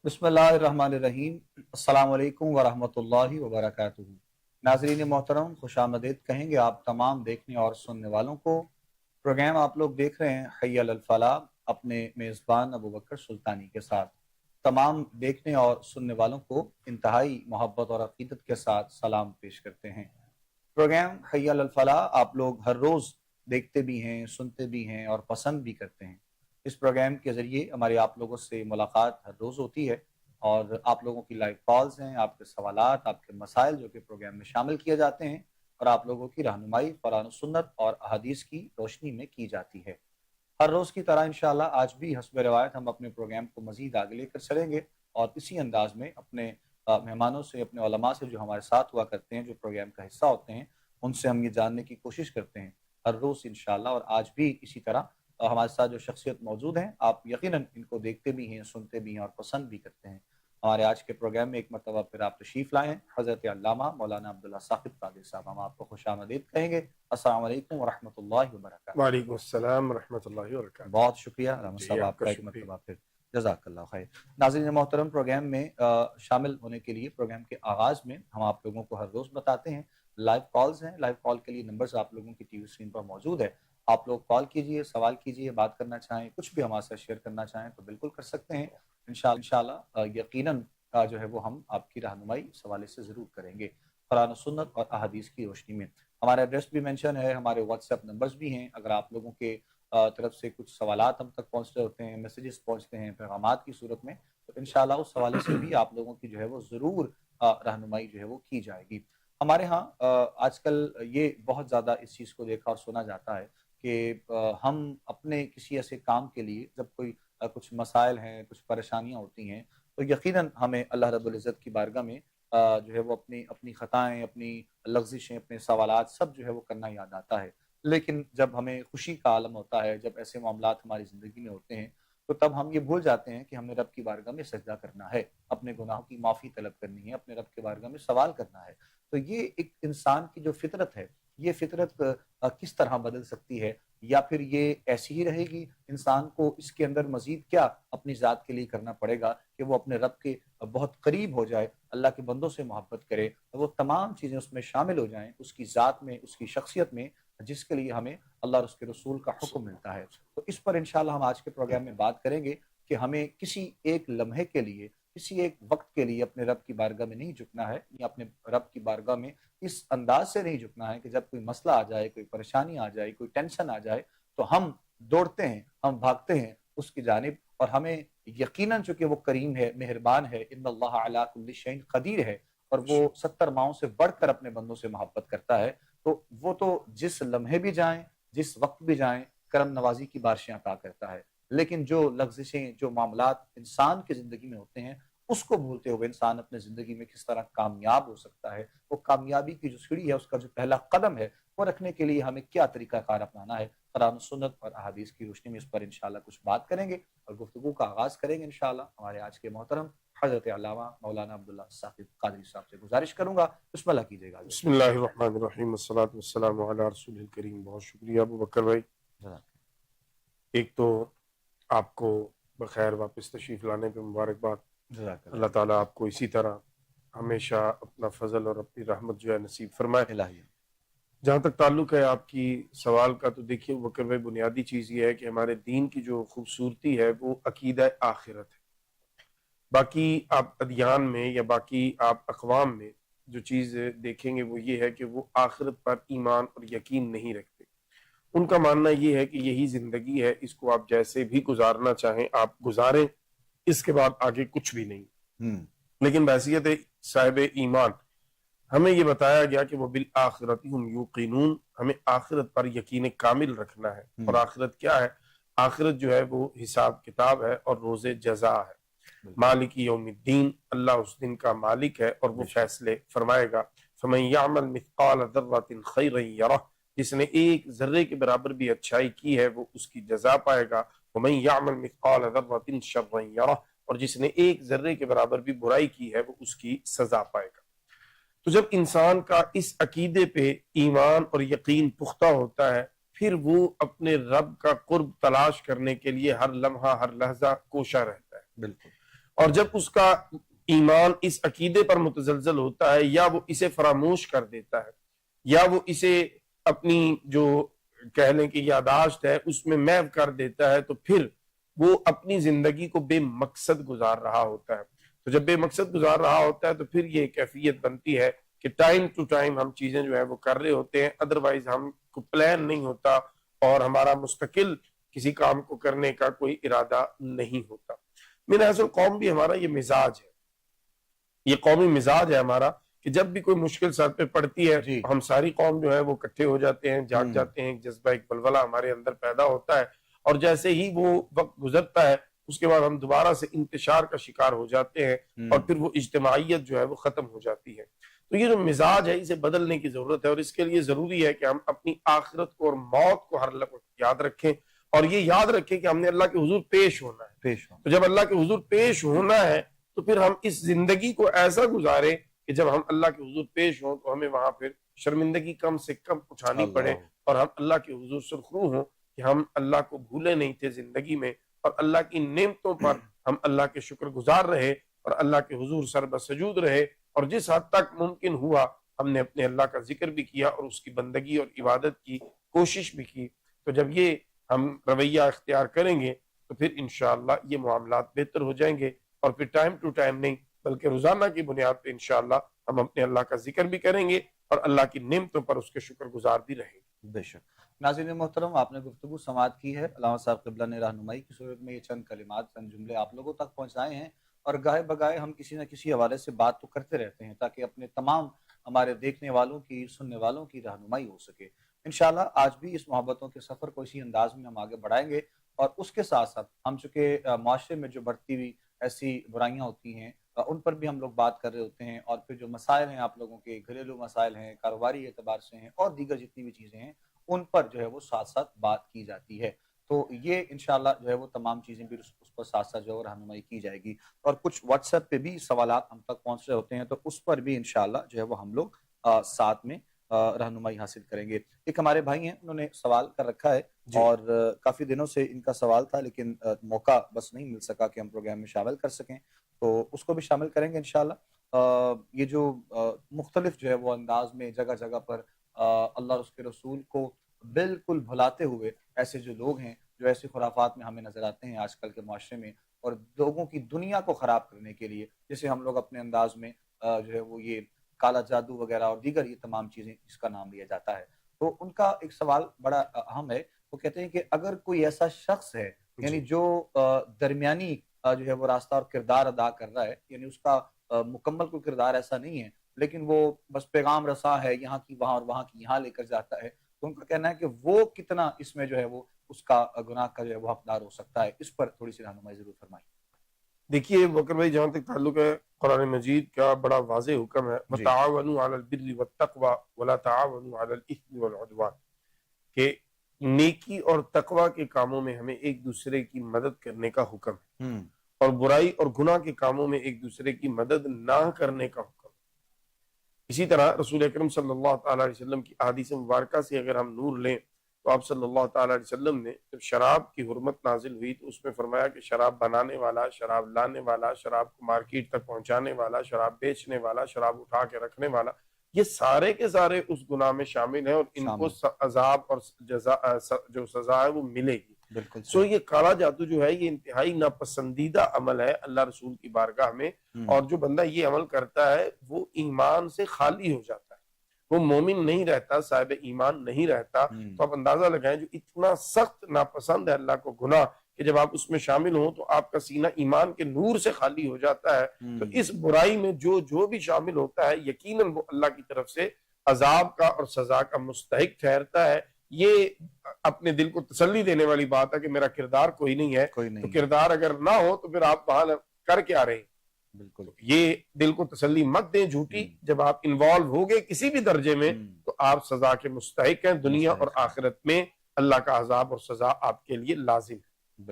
बिस्मिल्लाहिर्रहमानिर्रहीम। अस्सलाम वालेकुम वरहमतुल्लाहि वबरकातुहू। नाज़रीन मोहतरम, खुश आमदीद कहेंगे आप तमाम देखने और सुनने वालों को। प्रोग्राम आप लोग देख रहे हैं हय्या अलल फलाह, अपने मेज़बान अबू बकर सुल्तानी के साथ। तमाम देखने और सुनने वालों को इंतहाई मोहब्बत और अकीदत के साथ सलाम पेश करते हैं। प्रोग्राम हय्या अलल फलाह आप लोग हर रोज़ देखते भी हैं, सुनते भी हैं और पसंद भी करते हैं। इस प्रोग्राम के ज़रिए हमारी आप लोगों से मुलाकात हर रोज़ होती है और आप लोगों की लाइव कॉल्स हैं, आपके सवालात, आपके मसाइल जो कि प्रोग्राम में शामिल किए जाते हैं और आप लोगों की रहनुमाई कुरान सुन्नत और अहादीस की रोशनी में की जाती है। हर रोज़ की तरह इंशाअल्लाह आज भी हस्ब रिवायत हम अपने प्रोग्राम को मज़ीद आगे लेकर चलेंगे और इसी अंदाज में अपने मेहमानों से, अपने उलमा से जो हमारे साथ हुआ करते हैं, जो प्रोग्राम का हिस्सा होते हैं, उनसे हम ये जानने की कोशिश करते हैं हर रोज़ इंशाअल्लाह। और आज भी इसी तरह हमारे साथ जो शख्सियत मौजूद हैं, आप यकीनन इनको देखते भी हैं, सुनते भी हैं और पसंद भी करते हैं। हमारे आज के प्रोग्राम में एक मरतबा फिर आप तशरीफ़ लाए हैं हज़रत अल्लामा मौलाना अब्दुल्ला साकिब कादरी साहब। हम आपको खुशामदीद कहेंगे। अस्सलाम वालेकुम व रहमतुल्लाहि व बरकातहू। वालेकुम अस्सलाम रहमतुल्लाहि व बरकातहू। बहुत शुक्रिया रहमत जी, साहब आपका आपका एक शुक्रिया। मरतबा फिर। जज़ाकल्लाह खैर। नाज़रीन मोहतरम, प्रोग्राम में शामिल होने के लिए प्रोग्राम के आगाज़ में हम आप लोगों को हर रोज़ बताते हैं लाइव कॉल्स हैं। लाइव कॉल के लिए नंबर्स आप लोगों की टीवी स्क्रीन पर मौजूद है। आप लोग कॉल कीजिए, सवाल कीजिए, बात करना चाहें, कुछ भी हमारे साथ शेयर करना चाहें तो बिल्कुल कर सकते हैं। इंशाअल्लाह यकीनन जो है वो हम आपकी रहनुमाई इस हवाले से ज़रूर करेंगे कुरान और सुन्नत और अहादीस की रोशनी में। हमारा एड्रेस भी मेंशन है, हमारे व्हाट्सएप नंबर्स भी हैं। अगर आप लोगों के तरफ से कुछ सवालात हम तक पहुँच रहे होते हैं, मैसेजेस पहुँचते हैं पैगामात की सूरत में, तो इंशाअल्लाह उस हवाले से भी आप लोगों की जो है वो ज़रूर रहनुमाई जो है वो की जाएगी। हमारे यहाँ आजकल ये बहुत ज़्यादा इस चीज़ को देखा और सुना जाता है कि हम अपने किसी ऐसे काम के लिए जब कोई कुछ मसाइल हैं, कुछ परेशानियाँ होती हैं, तो यकीनन हमें अल्लाह रब्बुल इज़्ज़त की बारगाह में जो है वो अपनी अपनी ख़ताएँ, अपनी लग़ज़िशें, अपने सवालात सब जो है वो करना याद आता है। लेकिन जब हमें खुशी का आलम होता है, जब ऐसे मामलात हमारी ज़िंदगी में होते हैं, तो तब हम ये भूल जाते हैं कि हमें रब की बारगाह में सजदा करना है, अपने गुनाहों की माफ़ी तलब करनी है, अपने रब की बारगाह में सवाल करना है। तो ये एक इंसान की जो फ़ितरत है, ये फ़ितरत किस तरह बदल सकती है या फिर ये ऐसी ही रहेगी? इंसान को इसके अंदर मज़ीद क्या अपनी ज़ात के लिए करना पड़ेगा कि वो अपने रब के बहुत करीब हो जाए, अल्लाह के बंदों से मोहब्बत करे, वो तमाम चीज़ें उसमें शामिल हो जाएँ, उसकी ज़ात में, उसकी शख्सियत में, जिसके लिए हमें अल्लाह और उसके रसूल का हुक्म मिलता है। तो इस पर इंशाअल्लाह हम आज के प्रोग्राम में बात करेंगे कि हमें किसी एक लम्हे के लिए, किसी एक वक़्त के लिए अपने रब की बारगाह में नहीं झुकना है या अपने रब की बारगाह में इस अंदाज़ से नहीं झुकना है कि जब कोई मसला आ जाए, कोई परेशानी आ जाए, कोई टेंशन आ जाए, तो हम दौड़ते हैं, हम भागते हैं उसकी जानिब और हमें यकीनन चूँकि वो करीम है, मेहरबान है, इन्नल्लाह अला कुल्लि शैइन क़दीर है और वो 70 माओं से बढ़कर अपने बंदों से मोहब्बत करता है। तो वो तो जिस लम्हे भी जाएँ, जिस वक़्त भी जाएँ, करम नवाज़ी की बारिशें अता करता है। लेकिन जो लग़ज़िशें, जो मामलात इंसान की ज़िंदगी में होते हैं, उसको भूलते हुए इंसान अपनी ज़िंदगी में किस तरह कामयाब हो सकता है, वो कामयाबी की जो सीढ़ी है, उसका जो पहला कदम है, वो रखने के लिए हमें क्या तरीक़ाकार अपनाना है, कुरान सुन्नत और अहादीस की रोशनी में इस पर इंशाअल्लाह कुछ बात करेंगे और गुफ्तगू का आगाज़ करेंगे इंशाअल्लाह। हमारे आज के मोहतरम हज़रत अल्लामा मौलाना अब्दुल्ला साकिब कादरी साहब से गुज़ारिश करूँगा, बिस्मिल्लाह कीजिएगा हज़रत। बिस्मिल्लाहिर्रहमानिर्रहीम, अस्सलातु वस्सलामु अला रसूलिल करीम। बहुत शुक्रिया अबू बकर भाई। एक तो आपको बखैर वापस तशरीफ़ लाने पे मुबारकबाद। जज़ाकल्लाह अल्लाह ताला आपको इसी तरह हमेशा अपना फजल और अपनी रहमत जो है नसीब फरमाए। इलाही। जहाँ तक ताल्लुक है आपकी सवाल का, तो देखिए बकर भाई, बुनियादी चीज़ ये है कि हमारे दीन की जो खूबसूरती है वो अकीदा आखिरत है। बाकी आप अदियान में या बाकी आप अक़वाम में जो चीज़ देखेंगे वो ये है कि वो आखिरत पर ईमान और यकीन नहीं रखते। उनका मानना ये है कि यही ज़िंदगी है, इसको आप जैसे भी गुजारना चाहें आप गुजारें, इसके बाद आगे कुछ भी नहीं। लेकिन बहसियत साहिब ईमान हमें ये बताया गया कि वो बिल आखिरती हुम यूक़िनून, हमें आखिरत पर यकीन कामिल रखना है। और आखिरत क्या है? आखिरत जो है वो हिसाब किताब है और रोज़े जज़ा है। मालिक यौमिद्दीन, अल्लाह उस दिन का मालिक है और वो फैसले फरमाएगा। फमन यअमल मिस्क़ाल ज़र्रतिन खैरन यरह, जिसने एक जर्रे के बराबर भी अच्छाई की है वो उसकी जज़ा पाएगा। वमन यअमल मिस्क़ाल ज़र्रतिन शर्रन यरह, और जिसने एक जर्रे के बराबर भी बुराई की है वो उसकी सजा पाएगा। तो जब इंसान का इस अकीदे पे ईमान और यकीन पुख्ता होता है, फिर वो अपने रब का कुर्ब तलाश करने के लिए हर लम्हा हर लहजा कोशा रहता है। बिल्कुल। اور جب اس کا ایمان اس عقیدے پر متزلزل ہوتا ہے یا وہ اسے فراموش کر دیتا ہے یا وہ اسے اپنی جو کہہ لیں کہ یاداشت ہے اس میں محو کر دیتا ہے تو پھر وہ اپنی زندگی کو بے مقصد گزار رہا ہوتا ہے. تو جب بے مقصد گزار رہا ہوتا ہے تو پھر یہ کیفیت بنتی ہے کہ ٹائم ٹو ٹائم ہم چیزیں جو ہے وہ کر رہے ہوتے ہیں, ادروائز ہم کو پلان نہیں ہوتا اور ہمارا مستقل کسی کام کو کرنے کا کوئی ارادہ نہیں ہوتا. میرا اصل قوم بھی ہمارا یہ مزاج ہے, یہ قومی مزاج ہے ہمارا کہ جب بھی کوئی مشکل سر پہ پڑتی ہے جی ہم ساری قوم جو ہے وہ اکٹھے ہو جاتے ہیں, جاگ جاتے ہیں, ایک جذبہ ایک بلبلہ ہمارے اندر پیدا ہوتا ہے اور جیسے ہی وہ وقت گزرتا ہے اس کے بعد ہم دوبارہ سے انتشار کا شکار ہو جاتے ہیں اور پھر وہ اجتماعیت جو ہے وہ ختم ہو جاتی ہے. تو یہ جو مزاج ہے اسے بدلنے کی ضرورت ہے اور اس کے لیے ضروری ہے کہ ہم اپنی آخرت کو اور موت کو ہر وقت یاد رکھیں اور یہ یاد رکھیں کہ ہم نے اللہ کے حضور پیش ہونا ہے. تو جب اللہ کے حضور پیش ہونا ہے تو پھر ہم اس زندگی کو ایسا گزاریں کہ جب ہم اللہ کے حضور پیش ہوں تو ہمیں وہاں پھر شرمندگی کم سے کم اٹھانی پڑے اور ہم اللہ کے حضور سرخرو ہوں کہ ہم اللہ کو بھولے نہیں تھے زندگی میں اور اللہ کی نعمتوں پر ہم اللہ کے شکر گزار رہے اور اللہ کے حضور سر بسجود رہے اور جس حد تک ممکن ہوا ہم نے اپنے اللہ کا ذکر بھی کیا اور اس کی بندگی اور عبادت کی کوشش بھی کی. تو جب یہ ہم رویہ اختیار کریں گے تو پھر انشاءاللہ یہ معاملات بہتر ہو جائیں گے اور پھر ٹائم ٹو ٹائم نہیں بلکہ روزانہ کی بنیاد پہ انشاءاللہ ہم اپنے اللہ کا ذکر بھی کریں گے اور اللہ کی نعمتوں پر اس کے شکر گزار بھی رہیں گے. بے شک. ناظرین محترم, آپ نے گفتگو سماعت کی ہے. علامہ صاحب قبلہ نے رہنمائی کی صورت میں یہ چند کلمات, چند جملے آپ لوگوں تک پہنچائے ہیں اور گاہے بگاہے ہم کسی نہ کسی حوالے سے بات تو کرتے رہتے ہیں تاکہ اپنے تمام ہمارے دیکھنے والوں کی, سننے والوں کی رہنمائی ہو سکے. انشاءاللہ آج بھی اس محبتوں کے سفر کو اسی انداز میں ہم آگے بڑھائیں گے اور اس کے ساتھ ساتھ ہم چونکہ معاشرے میں جو بڑھتی ہوئی ایسی برائیاں ہوتی ہیں ان پر بھی ہم لوگ بات کر رہے ہوتے ہیں اور پھر جو مسائل ہیں آپ لوگوں کے گھریلو مسائل ہیں, کاروباری اعتبار سے ہیں اور دیگر جتنی بھی چیزیں ہیں ان پر جو ہے وہ ساتھ ساتھ بات کی جاتی ہے. تو یہ انشاءاللہ جو ہے وہ تمام چیزیں بھی اس پر ساتھ ساتھ جو ہے رہنمائی کی جائے گی اور کچھ واٹس ایپ پہ بھی سوالات ہم تک پہنچ رہے ہوتے ہیں تو اس پر بھی انشاءاللہ جو ہے وہ ہم لوگ ساتھ میں رہنمائی حاصل کریں گے. ایک ہمارے بھائی ہیں, انہوں نے سوال کر رکھا ہے اور کافی دنوں سے ان کا سوال تھا لیکن موقع بس نہیں مل سکا کہ ہم پروگرام میں شامل کر سکیں, تو اس کو بھی شامل کریں گے انشاءاللہ. یہ جو مختلف جو ہے وہ انداز میں جگہ جگہ پر اللہ اور اس کے رسول کو بالکل بھلاتے ہوئے ایسے جو لوگ ہیں جو ایسے خرافات میں ہمیں نظر آتے ہیں آج کل کے معاشرے میں اور لوگوں کی دنیا کو خراب کرنے کے لیے, جسے ہم لوگ اپنے انداز میں جو ہے وہ یہ کالا جادو وغیرہ اور دیگر یہ تمام چیزیں جس کا نام لیا جاتا ہے. تو ان کا ایک سوال بڑا اہم ہے. وہ کہتے ہیں کہ اگر کوئی ایسا شخص ہے یعنی جو درمیانی جو ہے وہ راستہ اور کردار ادا کر رہا ہے, یعنی اس کا مکمل کوئی کردار ایسا نہیں ہے لیکن وہ بس پیغام رساں ہے, یہاں کی وہاں اور وہاں کی یہاں لے کر جاتا ہے, تو ان کا کہنا ہے کہ وہ کتنا اس میں جو ہے وہ اس کا گناہ کا جو ہے وہ حقدار ہو سکتا ہے. اس پر تھوڑی سی رہنمائی ضرور فرمائیں. دیکھیے بکر بھائی, جہاں تک تعلق ہے قرآن مجید کا بڑا واضح حکم ہے وَتَعَاوَنُوا عَلَى الْبِرِّ وَالتَّقْوَى وَلَا تَعَاوَنُوا عَلَى الْإِثْمِ وَالْعُدْوَانِ, کہ نیکی اور تقوی کے کاموں میں ہمیں ایک دوسرے کی مدد کرنے کا حکم ہے اور برائی اور گناہ کے کاموں میں ایک دوسرے کی مدد نہ کرنے کا حکم ہے. اسی طرح رسول اکرم صلی اللہ تعالی علیہ وسلم کی احادیث مبارکہ سے اگر ہم نور لیں تو آپ صلی اللہ تعالی علیہ وسلم نے جب شراب کی حرمت نازل ہوئی تو اس میں فرمایا کہ شراب بنانے والا, شراب لانے والا, شراب کو مارکیٹ تک پہنچانے والا, شراب بیچنے والا, شراب اٹھا کے رکھنے والا, یہ سارے کے سارے اس گناہ میں شامل ہیں اور ان کو عذاب اور جو سزا ہے وہ ملے گی. بالکل. سو یہ کالا جادو جو ہے یہ انتہائی ناپسندیدہ عمل ہے اللہ رسول کی بارگاہ میں, اور جو بندہ یہ عمل کرتا ہے وہ ایمان سے خالی ہو جاتا ہے, وہ مومن نہیں رہتا, صاحب ایمان نہیں رہتا. تو آپ اندازہ لگائیں جو اتنا سخت ناپسند ہے اللہ کو گناہ کہ جب آپ اس میں شامل ہوں تو آپ کا سینہ ایمان کے نور سے خالی ہو جاتا ہے. تو اس برائی میں جو بھی شامل ہوتا ہے یقیناً وہ اللہ کی طرف سے عذاب کا اور سزا کا مستحق ٹھہرتا ہے. یہ اپنے دل کو تسلی دینے والی بات ہے کہ میرا کردار کوئی نہیں ہے, تو کردار اگر نہ ہو تو پھر آپ وہاں کر کے آ رہے ہیں. بالکل, یہ دل کو تسلی مت دیں جھوٹی, جب آپ انوالو ہو گئے کسی بھی درجے میں تو آپ سزا کے مستحق ہیں. دنیا اور آخرت میں اللہ کا عذاب اور سزا آپ کے لیے لازم ہے.